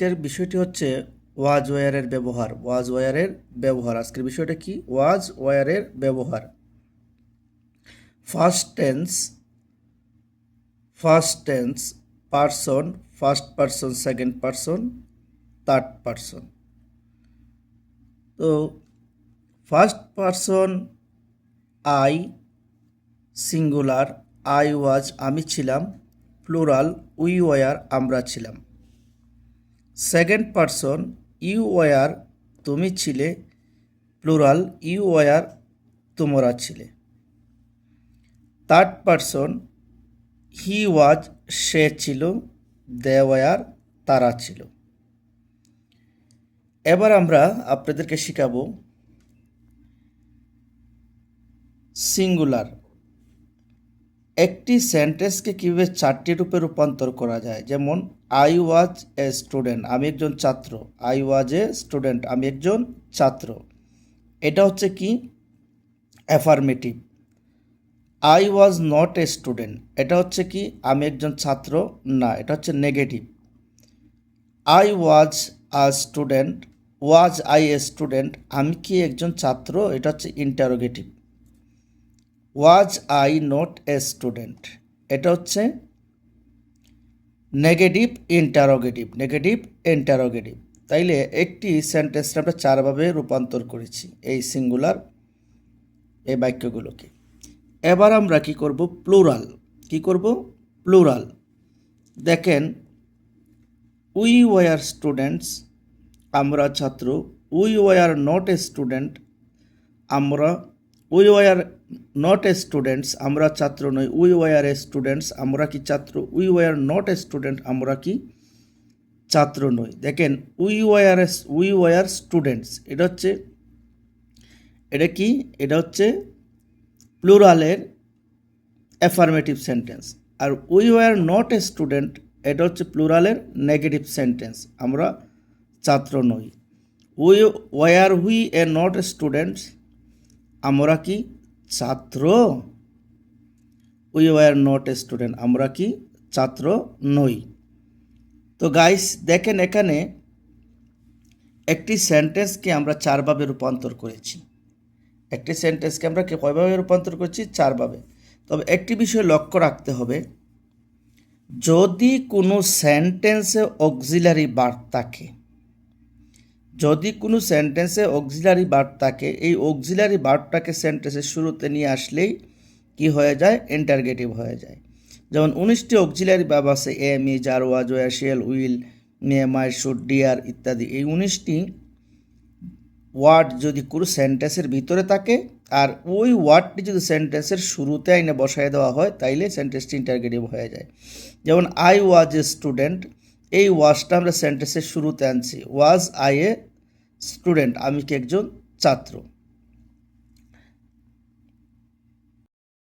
আজকের বিষয়টি হচ্ছে ওয়াজ ওয়ারের ব্যবহার। ওয়াজ ওয়ারের ব্যবহার আজকের বিষয়টা কি? ওয়াজ ওয়ারের ব্যবহার। First tense person, first person, second person, third person. তো first person I singular, I was আমি ছিলাম, প্লুরাল উই ওয়ার আমরা ছিলাম। সেকেন্ড পারসন ইউ ওয়ার তুমি ছিলে, প্লুরাল ইউ ওয়ার তোমরা ছিলে। থার্ড পারসন হি ওয়াজ সে ছিল, দে ওয়ার তারা ছিল। এবার আমরা আপনাদেরকে শেখাবো সিঙ্গুলার। একটি সেন্টেন্সকে কীভাবে চারটি রূপে রূপান্তর করা যায়। যেমন আই ওয়াজ এ স্টুডেন্ট আমি একজন ছাত্র, আই ওয়াজ এ স্টুডেন্ট আমি একজন ছাত্র। এটা হচ্ছে কি? Affirmative. I was not a student এটা হচ্ছে কি? আমি একজন ছাত্র না, এটা হচ্ছে negative. I was a student, was I a student আমি কি একজন ছাত্র, এটা হচ্ছে interrogative. Was I not a student এটা হচ্ছে নেগেটিভ ইন্টারোগেটিভ, নেগেটিভ ইন্টারোগেটিভ। তাইলে একটি সেন্টেন্স আমরা চারভাবে রূপান্তর করেছি এই সিঙ্গুলার এই বাক্যগুলোকে। এবার আমরা কি করব? প্লুরাল। কি করব? প্লুরাল। দেখেন উই ওয়ার স্টুডেন্টস আমরা ছাত্র, we were not a student আমরা, we were not a students আমরা ছাত্র নই, উই ওয়ার এ স্টুডেন্টস আমরা কি ছাত্র, we were not a student আমরা কি ছাত্র নই। দেখেন উই ওয়ার স্টুডেন্টস এটা হচ্ছে, এটা কি? এটা হচ্ছে প্লুরালের অ্যাফার্মেটিভ সেন্টেন্স। আর we were not a student এটা হচ্ছে প্লুরালের নেগেটিভ সেন্টেন্স, আমরা ছাত্র নই। We are not a students আমরা কি ছাত্র, we were not a student আমরা কি ছাত্র নই। তো গাইস দেখেন এখানে একটি সেন্টেন্সকে আমরা চারভাবে রূপান্তর করেছি। একটি সেন্টেন্সকে আমরা কয়ভাবে রূপান্তর করেছি? চারভাবে। তবে একটি বিষয় লক্ষ্য রাখতে হবে, যদি কোনো সেন্টেন্সে অক্সিলারি ভার্ব থাকে, যদি কোনো সেন্টেন্সে অক্সিলারি ভার্ব থাকে, এই অক্সিলারি ভার্বটাকে সেন্টেন্সের শুরুতে নিয়ে আসলেই কি হয়ে যায়? ইন্টারগেটিভ হয়ে যায়। যেমন 19টি অক্সিলারি ভার্ব আছে, am, is, are, was, were, shall, will, may, might, should, dare ইত্যাদি। এই 19টি ওয়ার্ড যদি কোনো সেন্টেন্সের ভিতরে থাকে আর ওই ওয়ার্ডটি যদি সেন্টেন্সের শুরুতে আইনে বসায় দেওয়া হয়, তাইলে সেন্টেন্সটি ইন্টারগেটিভ হয়ে যায়। যেমন আই ওয়াজ এ স্টুডেন্ট, এই ওয়াজটা আমরা সেন্টেন্সের শুরুতে আনছি, ওয়াজ আই এ স্টুডেন্ট আমি কি একজন ছাত্র।